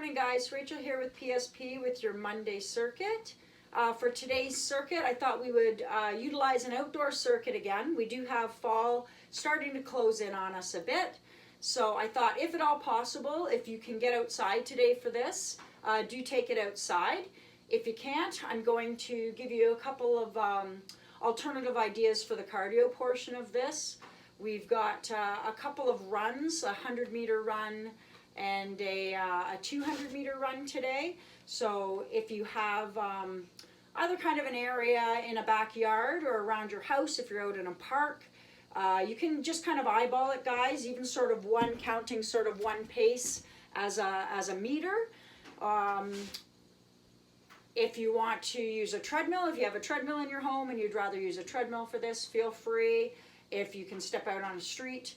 morning, guys. Rachel here with PSP with your Monday circuit. For today's circuit, I thought we would utilize an outdoor circuit again. We do have fall starting to close in on us a bit. So I thought, if at all possible, if you can get outside today for this, do take it outside. If you can't, I'm going to give you a couple of alternative ideas for the cardio portion of this. We've got a couple of runs, a 100-meter run and a 200-meter run today. So if you have either kind of an area in a backyard or around your house, if you're out in a park, you can just kind of eyeball it, guys, even sort of counting sort of one pace as a meter. If you want to use a treadmill, if you have a treadmill in your home and you'd rather use a treadmill for this, feel free. If you can step out on a street,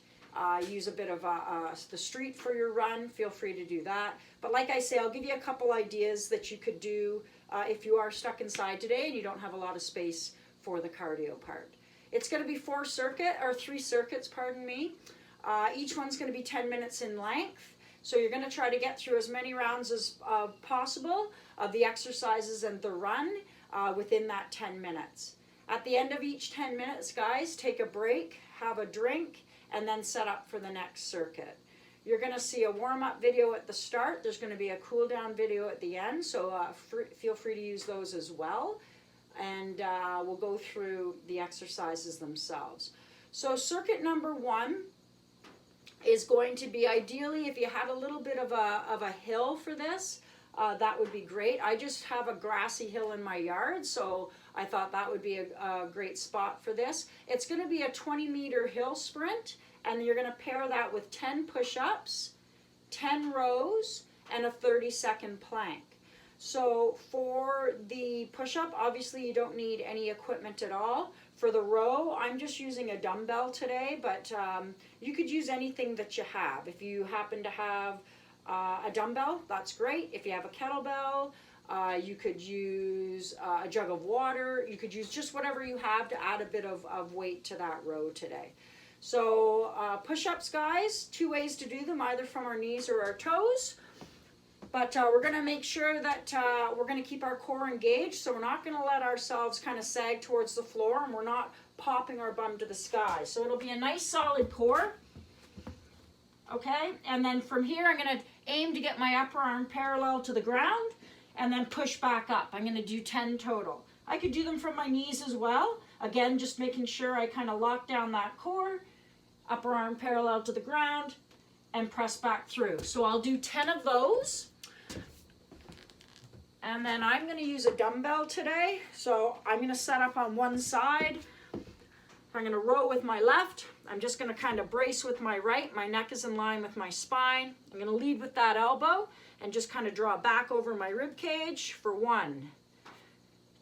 use a bit of the street for your run, feel free to do that. But like I say, I'll give you a couple ideas that you could do if you are stuck inside today and you don't have a lot of space for the cardio part. It's going to be three circuits, pardon me. Each one's going to be 10 minutes in length. So you're going to try to get through as many rounds as possible of the exercises and the run within that 10 minutes. At the end of each 10 minutes, guys, take a break, have a drink, and then set up for the next circuit. You're going to see a warm-up video at the start. There's going to be a cool-down video at the end, so feel free to use those as well. And we'll go through the exercises themselves. So circuit number 1 is going to be, ideally, if you had a little bit of a hill for this, that would be great. I just have a grassy hill in my yard, so I thought that would be a great spot for this. It's going to be a 20-meter hill sprint, and you're going to pair that with 10 push-ups, 10 rows, and a 30-second plank. So for the push-up, obviously you don't need any equipment at all. For the row, I'm just using a dumbbell today, but you could use anything that you have. If you happen to have a dumbbell, that's great. If you have a kettlebell, you could use a jug of water. You could use just whatever you have to add a bit of weight to that row today. So push-ups, guys, 2 ways to do them, either from our knees or our toes. But we're going to make sure that we're going to keep our core engaged, so we're not going to let ourselves kind of sag towards the floor, and we're not popping our bum to the sky. So it'll be a nice solid core. Okay, and then from here I'm going to aim to get my upper arm parallel to the ground and then push back up. I'm going to do 10 total. I could do them from my knees as well. Again, just making sure I kind of lock down that core, upper arm parallel to the ground, and press back through. So I'll do 10 of those. And then I'm going to use a dumbbell today. So I'm going to set up on one side. I'm going to row with my left. I'm just going to kind of brace with my right. My neck is in line with my spine. I'm going to lead with that elbow and just kind of draw back over my rib cage for 1,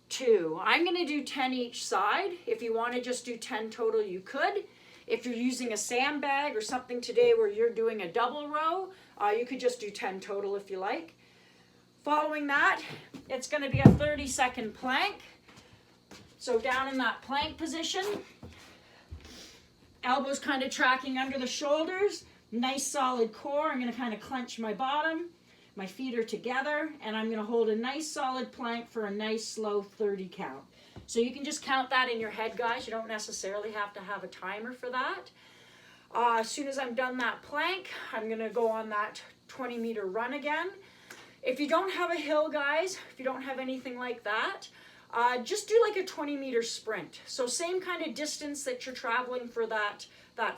2. I'm going to do 10 each side. If you want to just do 10 total, you could. If you're using a sandbag or something today where you're doing a double row, you could just do 10 total if you like. Following that, it's going to be a 30-second plank. So down in that plank position, elbows kind of tracking under the shoulders, nice solid core. I'm going to kind of clench my bottom. My feet are together, and I'm going to hold a nice solid plank for a nice slow 30 count. So you can just count that in your head, guys. You don't necessarily have to have a timer for that. As soon as I'm done that plank, I'm going to go on that 20-meter run again. If you don't have a hill, guys, if you don't have anything like that, just do like a 20-meter sprint. So same kind of distance that you're traveling for that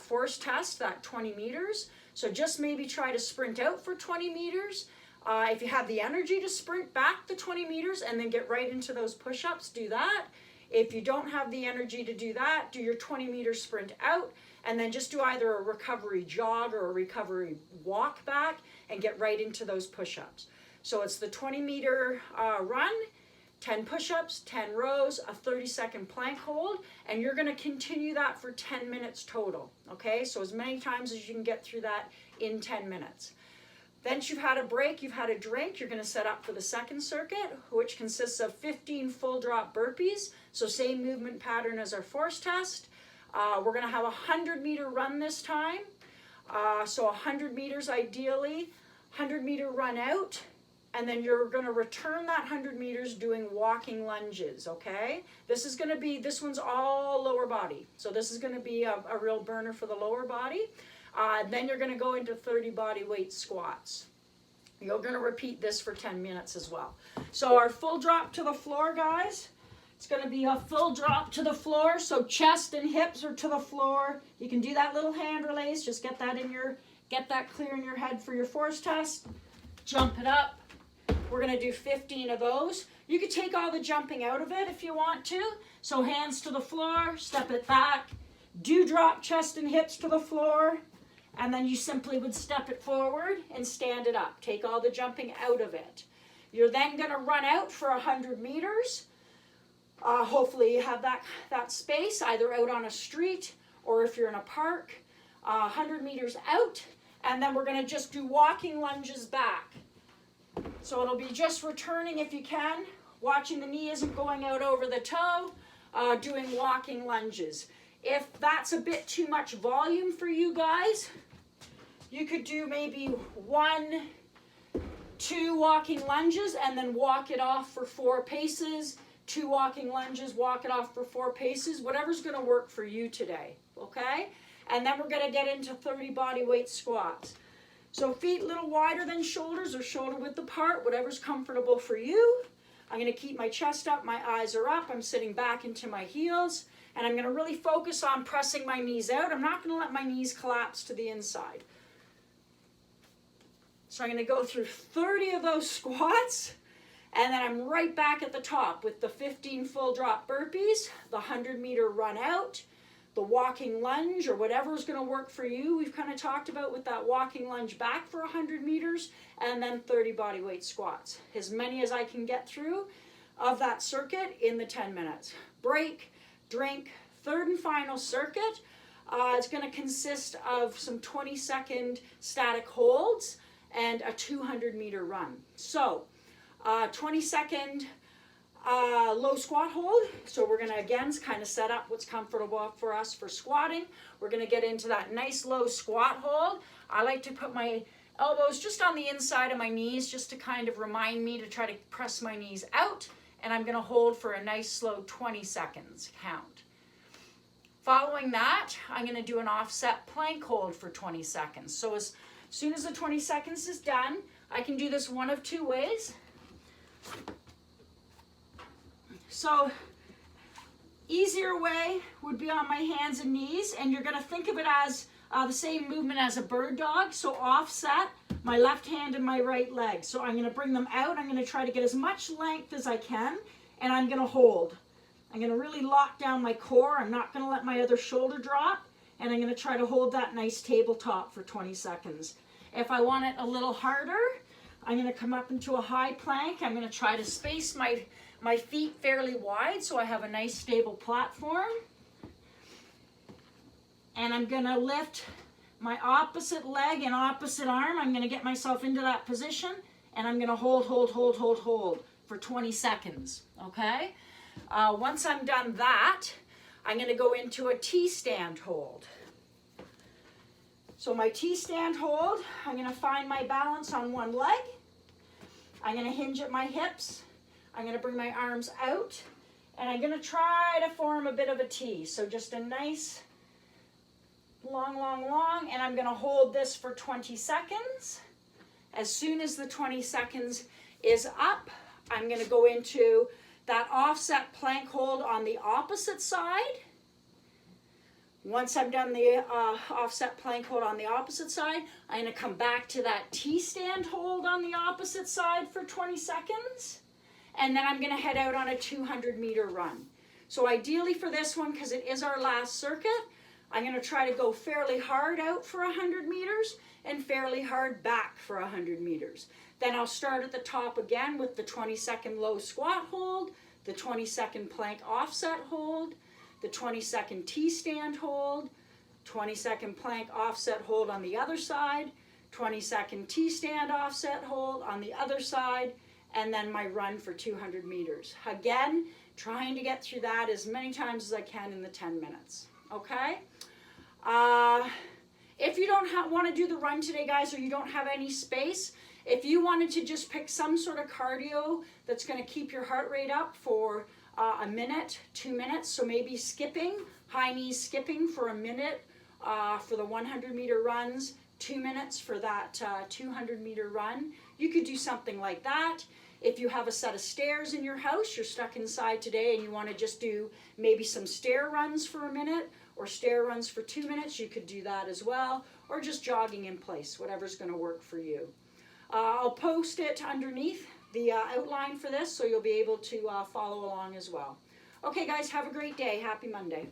force test, that 20 meters. So just maybe try to sprint out for 20 meters. If you have the energy to sprint back the 20 meters and then get right into those push-ups, do that. If you don't have the energy to do that, do your 20-meter sprint out and then just do either a recovery jog or a recovery walk back and get right into those push-ups. So it's the 20-meter run, 10 push-ups, 10 rows, a 30-second plank hold, and you're going to continue that for 10 minutes total, okay? So as many times as you can get through that in 10 minutes. Once you've had a break, you've had a drink, you're going to set up for the second circuit, which consists of 15 full drop burpees, so same movement pattern as our force test. We're going to have a 100-meter run this time, so 100 meters ideally, 100-meter run out, and then you're going to return that 100 meters doing walking lunges, okay? This one's all lower body. So this is going to be a real burner for the lower body. Then you're going to go into 30 body weight squats. You're going to repeat this for 10 minutes as well. So our full drop to the floor, guys, it's going to be a full drop to the floor. So chest and hips are to the floor. You can do that little hand release. Just get that clear in your head for your force test. Jump it up. We're going to do 15 of those. You could take all the jumping out of it if you want to. So hands to the floor, step it back. Do drop chest and hips to the floor. And then you simply would step it forward and stand it up. Take all the jumping out of it. You're then going to run out for 100 meters. Hopefully you have that space, either out on a street or if you're in a park. 100 meters out. And then we're going to just do walking lunges back. So it'll be just returning if you can, watching the knee isn't going out over the toe, doing walking lunges. If that's a bit too much volume for you guys, you could do maybe 1, 2 walking lunges and then walk it off for 4 paces. 2 walking lunges, walk it off for 4 paces, whatever's going to work for you today, okay? And then we're going to get into 30 body weight squats. So feet a little wider than shoulders or shoulder width apart, whatever's comfortable for you. I'm going to keep my chest up, my eyes are up, I'm sitting back into my heels, and I'm going to really focus on pressing my knees out. I'm not going to let my knees collapse to the inside. So I'm going to go through 30 of those squats, and then I'm right back at the top with the 15 full drop burpees, the 100 meter run out, the walking lunge, or whatever is going to work for you. We've kind of talked about with that walking lunge back for 100 meters, and then 30 body weight squats. As many as I can get through of that circuit in the 10 minutes. Break, drink, third and final circuit. It's going to consist of some 20-second static holds and a 200-meter run. So, 20-second low squat hold. So we're going to, again, kind of set up what's comfortable for us for squatting. We're going to get into that nice low squat hold. I like to put my elbows just on the inside of my knees just to kind of remind me to try to press my knees out. And I'm going to hold for a nice slow 20 seconds count. Following that, I'm going to do an offset plank hold for 20 seconds. So as soon as the 20 seconds is done, I can do this one of 2 ways. So, easier way would be on my hands and knees, and you're going to think of it as the same movement as a bird dog. So offset my left hand and my right leg. So I'm going to bring them out. I'm going to try to get as much length as I can, and I'm going to hold. I'm going to really lock down my core. I'm not going to let my other shoulder drop, and I'm going to try to hold that nice tabletop for 20 seconds. If I want it a little harder, I'm going to come up into a high plank. I'm going to try to space my feet fairly wide so I have a nice stable platform. And I'm going to lift my opposite leg and opposite arm. I'm going to get myself into that position, and I'm going to hold for 20 seconds, okay? Once I'm done that, I'm going to go into a T-stand hold. So my T-stand hold, I'm going to find my balance on one leg. I'm going to hinge at my hips. I'm going to bring my arms out, and I'm going to try to form a bit of a T. So just a nice long, and I'm going to hold this for 20 seconds. As soon as the 20 seconds is up, I'm going to go into that offset plank hold on the opposite side. Once I've done the offset plank hold on the opposite side, I'm going to come back to that T-stand hold on the opposite side for 20 seconds. And then I'm going to head out on a 200-meter run. So ideally for this one, because it is our last circuit, I'm going to try to go fairly hard out for 100 meters and fairly hard back for 100 meters. Then I'll start at the top again with the 20-second low squat hold, the 20-second plank offset hold, the 20-second T-stand hold, 20-second plank offset hold on the other side, 20-second T-stand offset hold on the other side, and then my run for 200 meters. Again, trying to get through that as many times as I can in the 10 minutes, okay? If you don't want to do the run today, guys, or you don't have any space, If you wanted to just pick some sort of cardio that's going to keep your heart rate up for a minute, 2 minutes, so maybe skipping, high knees skipping for a minute for the 100-meter runs, 2 minutes for that 200-meter run, you could do something like that. If you have a set of stairs in your house, you're stuck inside today and you want to just do maybe some stair runs for a minute or stair runs for 2 minutes, you could do that as well, or just jogging in place, whatever's going to work for you. I'll post it underneath the outline for this so you'll be able to follow along as well. Okay guys, have a great day. Happy Monday.